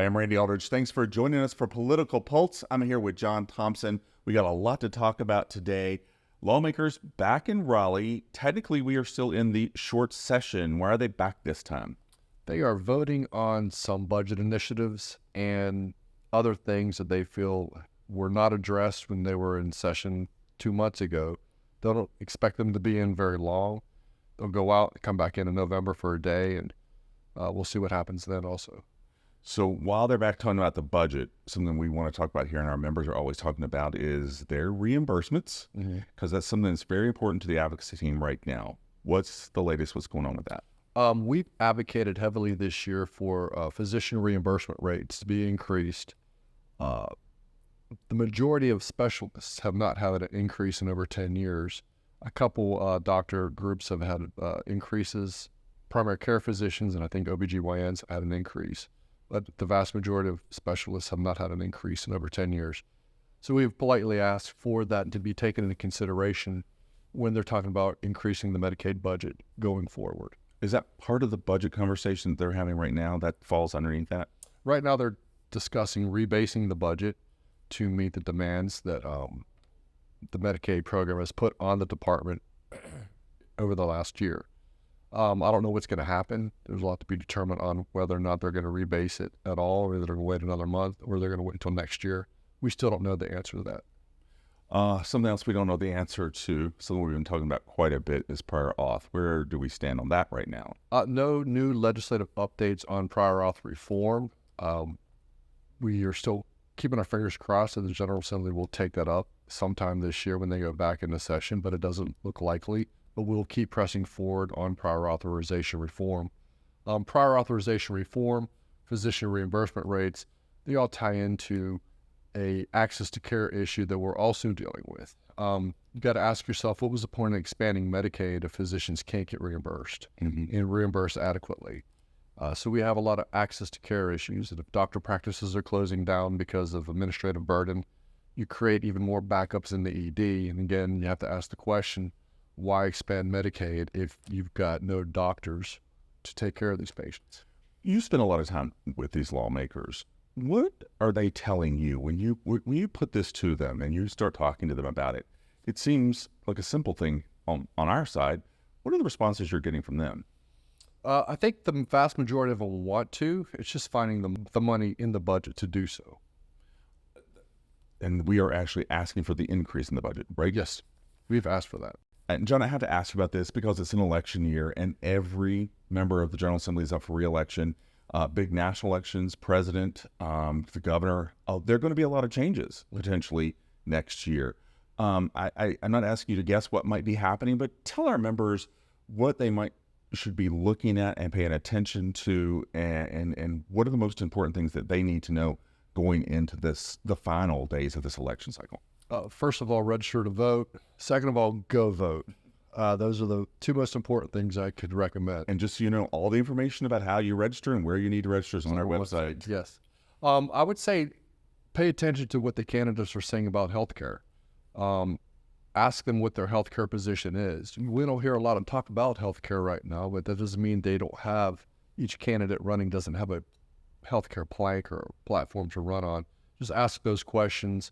I'm Randy Aldridge. Thanks for joining us for Political Pulse. I'm here with John Thompson. We got a lot to talk about today. Lawmakers back in Raleigh. Technically, we are still in the short session. Why are they back this time? They are voting on some budget initiatives and other things that they feel were not addressed when they were in session 2 months ago. They don't expect them to be in very long. They'll go out and come back in November for a day, and we'll see what happens then also. So while they're back talking about the budget, something we want to talk about here and our members are always talking about is their reimbursements, because that's something that's very important to the advocacy team right now. What's the latest? What's going on with that? We've advocated heavily this year for physician reimbursement rates to be increased. The majority of specialists have not had an increase in over 10 years. A couple doctor groups have had increases. Primary care physicians and I think OBGYNs have had an increase. But the vast majority of specialists have not had an increase in over 10 years. So we've politely asked for that to be taken into consideration when they're talking about increasing the Medicaid budget going forward. Is that part of the budget conversation that they're having right now that falls underneath that? Right now they're discussing rebasing the budget to meet the demands that the Medicaid program has put on the department over the last year. I don't know what's going to happen. There's a lot to be determined on whether or not they're going to rebase it at all, or they're going to wait another month, or they're going to wait until next year. We still don't know the answer to that. Something else we don't know the answer to, something we've been talking about quite a bit, is prior auth. Where do we stand on that right now? No new legislative updates on prior auth reform. We are still keeping our fingers crossed that the General Assembly will take that up sometime this year when they go back into session, but it doesn't look likely. But we'll keep pressing forward on prior authorization reform. Prior authorization reform, physician reimbursement rates, they all tie into a access to care issue that we're also dealing with. You got to ask yourself, what was the point of expanding Medicaid if physicians can't get reimbursed and reimbursed adequately? So we have a lot of access to care issues, and if doctor practices are closing down because of administrative burden, you create even more backups in the ED. And again, you have to ask the question, why expand Medicaid if you've got no doctors to take care of these patients? You spend a lot of time with these lawmakers. What are they telling you when you put this to them and you start talking to them about it? It seems like a simple thing on our side. What are the responses you're getting from them? I think the vast majority of them want to. It's just finding the money in the budget to do so. And we are actually asking for the increase in the budget, right? Yes, we've asked for that. And John, I have to ask you about this because it's an election year and every member of the General Assembly is up for re-election. Big national elections, president, the governor, there are going to be a lot of changes potentially next year. I'm not asking you to guess what might be happening, but tell our members what they should be looking at and paying attention to, and what are the most important things that they need to know going into the final days of this election cycle. First of all, register to vote. Second of all, go vote. Those are the two most important things I could recommend. And just so you know, all the information about how you register and where you need to register is on our website. Yes. I would say pay attention to what the candidates are saying about healthcare. Ask them what their healthcare position is. We don't hear a lot of talk about healthcare right now, but that doesn't mean they don't have, each candidate running doesn't have a healthcare plank or platform to run on. Just ask those questions.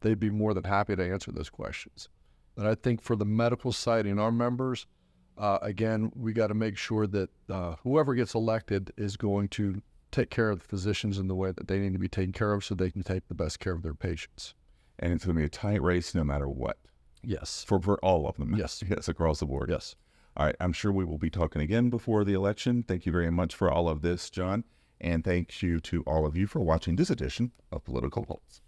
They'd be more than happy to answer those questions. But I think for the medical side and our members, again, we got to make sure that whoever gets elected is going to take care of the physicians in the way that they need to be taken care of so they can take the best care of their patients. And it's going to be a tight race no matter what. Yes. For all of them. Yes. Yes, across the board. Yes. All right. I'm sure we will be talking again before the election. Thank you very much for all of this, John. And thank you to all of you for watching this edition of Political Pulse.